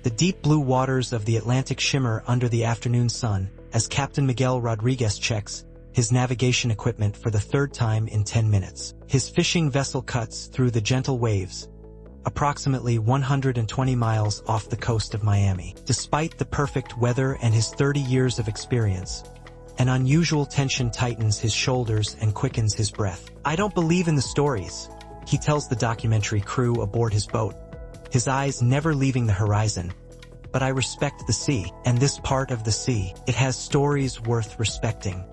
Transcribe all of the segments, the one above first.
The deep blue waters of the Atlantic shimmer under the afternoon sun as Captain Miguel Rodriguez checks his navigation equipment for the third time in 10 minutes. His fishing vessel cuts through the gentle waves, approximately 120 miles off the coast of Miami. Despite the perfect weather and his 30 years of experience, an unusual tension tightens his shoulders and quickens his breath. "I don't believe in the stories," he tells the documentary crew aboard his boat, his eyes never leaving the horizon. "But I respect the sea, and this part of the sea. It has stories worth respecting."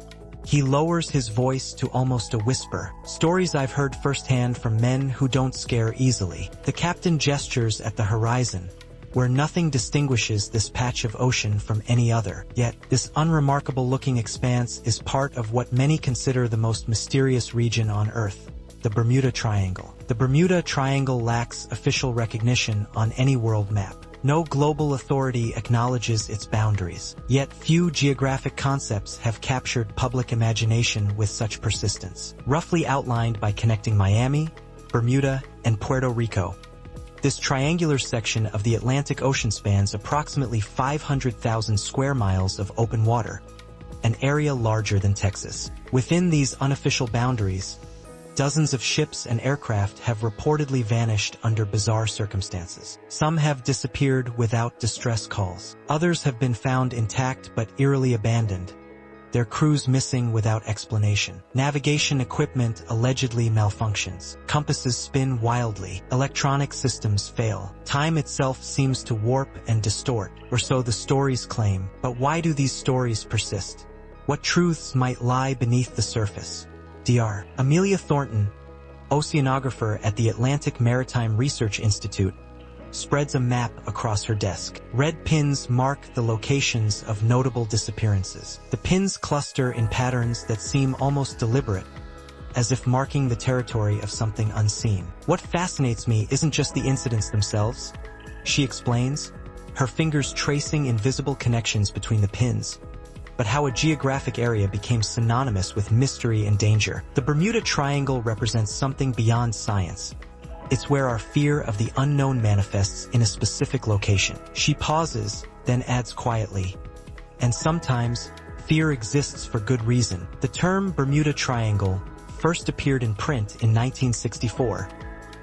He lowers his voice to almost a whisper. "Stories I've heard firsthand from men who don't scare easily." The captain gestures at the horizon, where nothing distinguishes this patch of ocean from any other. Yet, this unremarkable-looking expanse is part of what many consider the most mysterious region on Earth, the Bermuda Triangle. The Bermuda Triangle lacks official recognition on any world map. No global authority acknowledges its boundaries. Yet few geographic concepts have captured public imagination with such persistence. Roughly outlined by connecting Miami, Bermuda, and Puerto Rico, this triangular section of the Atlantic Ocean spans approximately 500,000 square miles of open water, an area larger than Texas. Within these unofficial boundaries, dozens of ships and aircraft have reportedly vanished under bizarre circumstances. Some have disappeared without distress calls. Others have been found intact but eerily abandoned, their crews missing without explanation. Navigation equipment allegedly malfunctions. Compasses spin wildly. Electronic systems fail. Time itself seems to warp and distort, or so the stories claim. But why do these stories persist? What truths might lie beneath the surface? Dr. Amelia Thornton, oceanographer at the Atlantic Maritime Research Institute, spreads a map across her desk. Red pins mark the locations of notable disappearances. The pins cluster in patterns that seem almost deliberate, as if marking the territory of something unseen. "What fascinates me isn't just the incidents themselves," she explains, her fingers tracing invisible connections between the pins, but how a geographic area became synonymous with mystery and danger. The Bermuda Triangle represents something beyond science. It's where our fear of the unknown manifests in a specific location. She pauses, then adds quietly, "And sometimes, fear exists for good reason." The term Bermuda Triangle first appeared in print in 1964,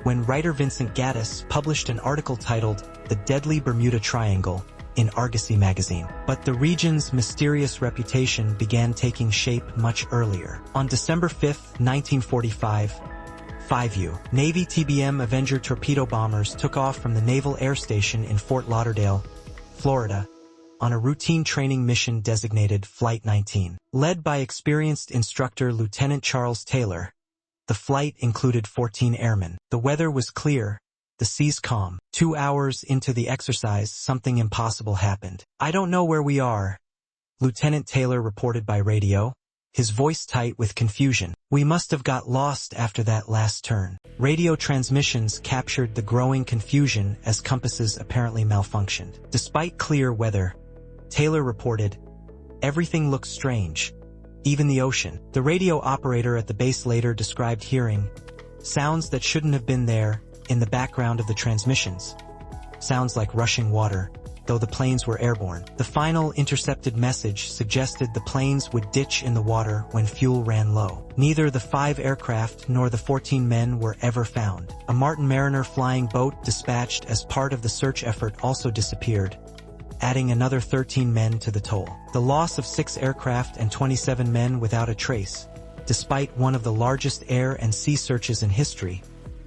when writer Vincent Gaddis published an article titled "The Deadly Bermuda Triangle" in Argosy magazine. But the region's mysterious reputation began taking shape much earlier. On December 5, 1945, 5 Navy TBM Avenger torpedo bombers took off from the Naval Air Station in Fort Lauderdale, Florida, on a routine training mission designated Flight 19. Led by experienced instructor Lieutenant Charles Taylor, the flight included 14 airmen. The weather was clear, the seas calm. 2 hours into the exercise, something impossible happened. "I don't know where we are," Lieutenant Taylor reported by radio, his voice tight with confusion. "We must have got lost after that last turn." Radio transmissions captured the growing confusion as compasses apparently malfunctioned. Despite clear weather, Taylor reported, "Everything looks strange, even the ocean." The radio operator at the base later described hearing sounds that shouldn't have been there in the background of the transmissions. Sounds like rushing water, though the planes were airborne. The final intercepted message suggested the planes would ditch in the water when fuel ran low. Neither the 5 aircraft nor the 14 men were ever found. A Martin Mariner flying boat dispatched as part of the search effort also disappeared, adding another 13 men to the toll. The loss of 6 aircraft and 27 men without a trace, despite one of the largest air and sea searches in history,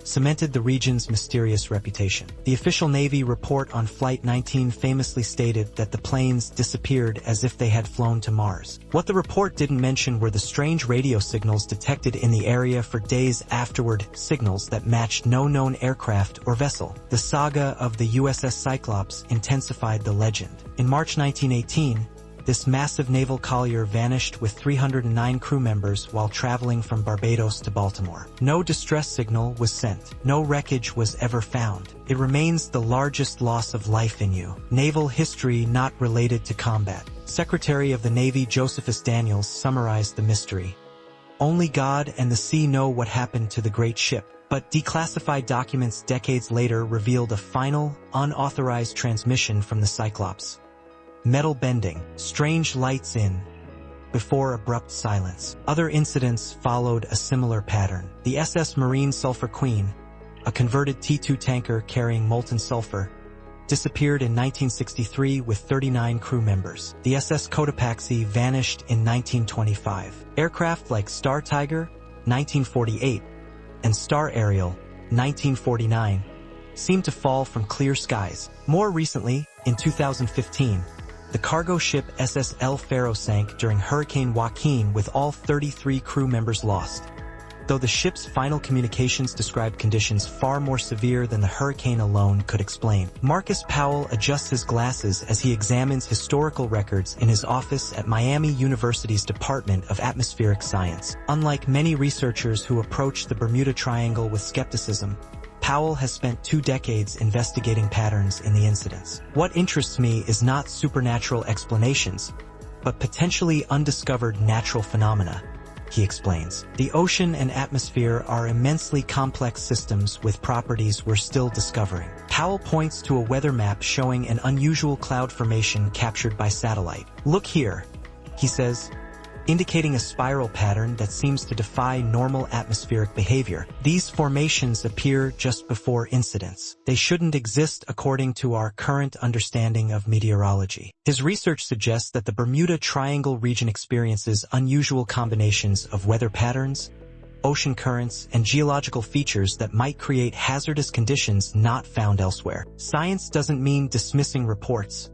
cemented the region's mysterious reputation. The official Navy report on Flight 19 famously stated that the planes disappeared as if they had flown to Mars. What the report didn't mention were the strange radio signals detected in the area for days afterward, signals that matched no known aircraft or vessel. The saga of the USS Cyclops intensified the legend. In March 1918, this massive naval collier vanished with 309 crew members while traveling from Barbados to Baltimore. No distress signal was sent. No wreckage was ever found. It remains the largest loss of life in naval history not related to combat. Secretary of the Navy Josephus Daniels summarized the mystery. "Only God and the sea know what happened to the great ship. But declassified documents decades later revealed a final, unauthorized transmission from the Cyclops. Metal bending, strange lights in, before abrupt silence. Other incidents followed a similar pattern. The SS Marine Sulphur Queen, a converted T-2 tanker carrying molten sulfur, disappeared in 1963 with 39 crew members. The SS Cotopaxi vanished in 1925. Aircraft like Star Tiger, 1948, and Star Ariel, 1949, seemed to fall from clear skies. More recently, in 2015, the cargo ship SS El Faro sank during Hurricane Joaquin with all 33 crew members lost. Though the ship's final communications described conditions far more severe than the hurricane alone could explain. Marcus Powell adjusts his glasses as he examines historical records in his office at Miami University's Department of Atmospheric Science. Unlike many researchers who approach the Bermuda Triangle with skepticism, Powell has spent 2 decades investigating patterns in the incidents. What interests me is not supernatural explanations, but potentially undiscovered natural phenomena, he explains. The ocean and atmosphere are immensely complex systems with properties we're still discovering. Powell points to a weather map showing an unusual cloud formation captured by satellite. "Look here," he says, indicating a spiral pattern that seems to defy normal atmospheric behavior. These formations appear just before incidents. They shouldn't exist according to our current understanding of meteorology. His research suggests that the Bermuda Triangle region experiences unusual combinations of weather patterns, ocean currents, and geological features that might create hazardous conditions not found elsewhere. Science doesn't mean dismissing reports,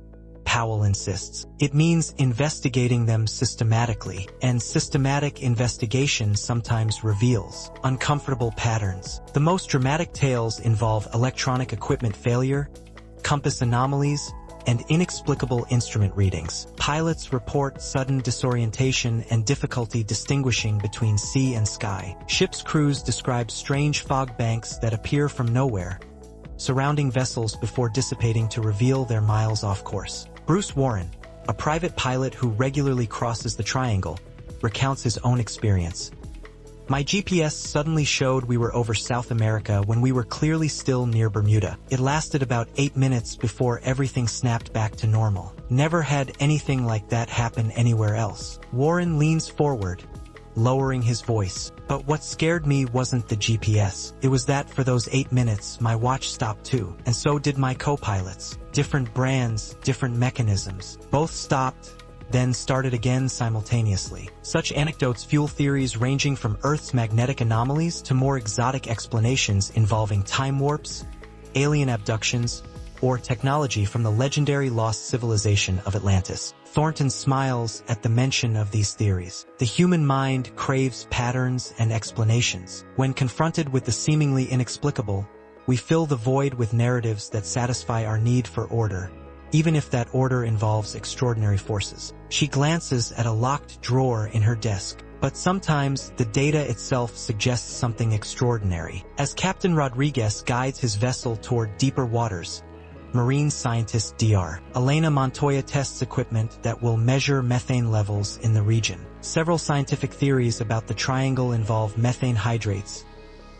Powell insists. It means investigating them systematically, and systematic investigation sometimes reveals uncomfortable patterns. The most dramatic tales involve electronic equipment failure, compass anomalies, and inexplicable instrument readings. Pilots report sudden disorientation and difficulty distinguishing between sea and sky. Ships' crews describe strange fog banks that appear from nowhere, surrounding vessels before dissipating to reveal their miles off course. Bruce Warren, a private pilot who regularly crosses the triangle, recounts his own experience. "My GPS suddenly showed we were over South America when we were clearly still near Bermuda. It lasted about 8 minutes before everything snapped back to normal. Never had anything like that happen anywhere else." Warren leans forward, lowering his voice. "But what scared me wasn't the GPS. It was that for those 8 minutes my watch stopped too, and so did my co-pilots. Different brands, different mechanisms. Both stopped, then started again simultaneously." Such anecdotes fuel theories ranging from Earth's magnetic anomalies to more exotic explanations involving time warps, alien abductions, or technology from the legendary lost civilization of Atlantis. Thornton smiles at the mention of these theories. The human mind craves patterns and explanations. When confronted with the seemingly inexplicable, we fill the void with narratives that satisfy our need for order, even if that order involves extraordinary forces. She glances at a locked drawer in her desk. But sometimes the data itself suggests something extraordinary. As Captain Rodriguez guides his vessel toward deeper waters, marine scientist Dr. Elena Montoya tests equipment that will measure methane levels in the region. Several scientific theories about the triangle involve methane hydrates,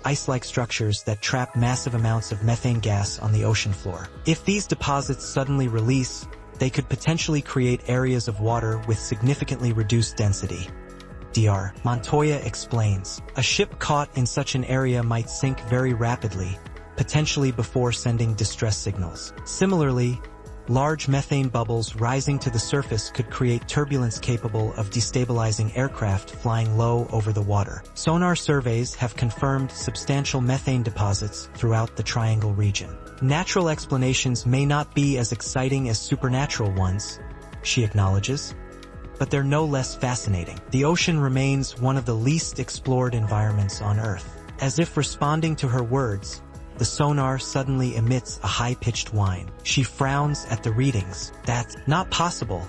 ice-like structures that trap massive amounts of methane gas on the ocean floor. If these deposits suddenly release, they could potentially create areas of water with significantly reduced density. Dr. Montoya explains, "A ship caught in such an area might sink very rapidly, potentially before sending distress signals. Similarly, large methane bubbles rising to the surface could create turbulence capable of destabilizing aircraft flying low over the water." Sonar surveys have confirmed substantial methane deposits throughout the Triangle region. Natural explanations may not be as exciting as supernatural ones, she acknowledges, but they're no less fascinating. The ocean remains one of the least explored environments on Earth. As if responding to her words, the sonar suddenly emits a high-pitched whine. She frowns at the readings. "That's not possible,"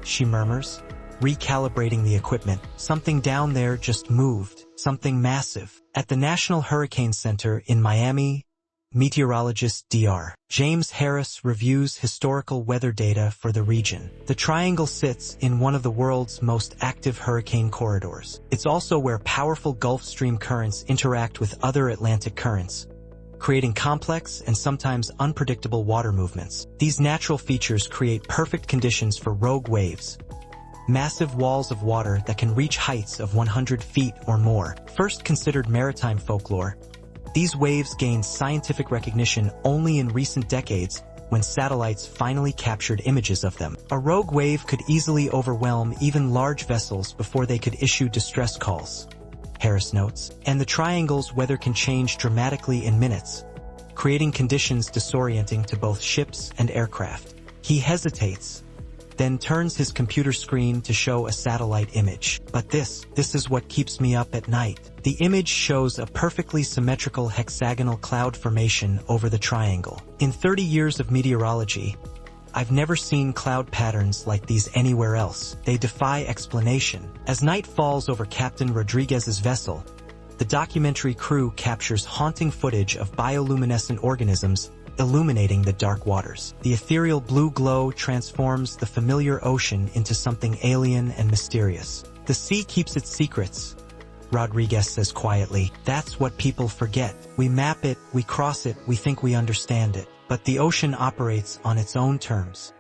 she murmurs, recalibrating the equipment. "Something down there just moved, something massive." At the National Hurricane Center in Miami, Meteorologist Dr. James Harris reviews historical weather data for the region. The triangle sits in one of the world's most active hurricane corridors. It's also where powerful Gulf Stream currents interact with other Atlantic currents, creating complex and sometimes unpredictable water movements. These natural features create perfect conditions for rogue waves, massive walls of water that can reach heights of 100 feet or more. First considered maritime folklore, these waves gained scientific recognition only in recent decades when satellites finally captured images of them. A rogue wave could easily overwhelm even large vessels before they could issue distress calls, Harris notes, and the triangle's weather can change dramatically in minutes, creating conditions disorienting to both ships and aircraft. He hesitates, then turns his computer screen to show a satellite image. But this is what keeps me up at night. The image shows a perfectly symmetrical hexagonal cloud formation over the triangle. In 30 years of meteorology, I've never seen cloud patterns like these anywhere else. They defy explanation. As night falls over Captain Rodriguez's vessel, the documentary crew captures haunting footage of bioluminescent organisms illuminating the dark waters. The ethereal blue glow transforms the familiar ocean into something alien and mysterious. The sea keeps its secrets, Rodriguez says quietly. That's what people forget. We map it, we cross it, we think we understand it. But the ocean operates on its own terms.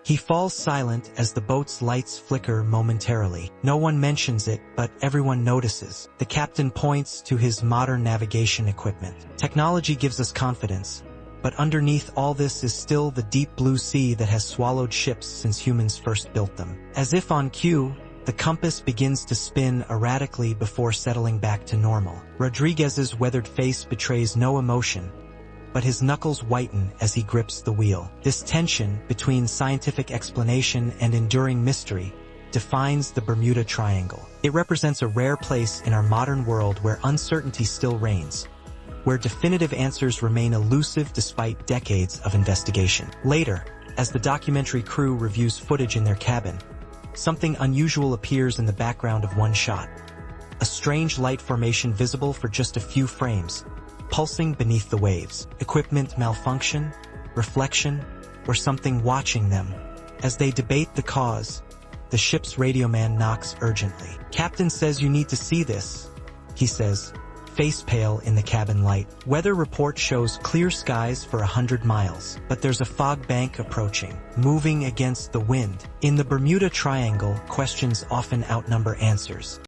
He falls silent as the boat's lights flicker momentarily. No one mentions it, but everyone notices. The captain points to his modern navigation equipment. Technology gives us confidence, but underneath all this is still the deep blue sea that has swallowed ships since humans first built them. As if on cue, the compass begins to spin erratically before settling back to normal. Rodriguez's weathered face betrays no emotion, but his knuckles whiten as he grips the wheel. This tension between scientific explanation and enduring mystery defines the Bermuda Triangle. It represents a rare place in our modern world where uncertainty still reigns, where definitive answers remain elusive despite decades of investigation. Later, as the documentary crew reviews footage in their cabin, something unusual appears in the background of one shot. A strange light formation visible for just a few frames, pulsing beneath the waves. Equipment malfunction, reflection, or something watching them. As they debate the cause, the ship's radioman knocks urgently. "Captain says you need to see this," he says, face pale in the cabin light. Weather report shows clear skies for 100 miles, but there's a fog bank approaching, moving against the wind. In the Bermuda Triangle, questions often outnumber answers.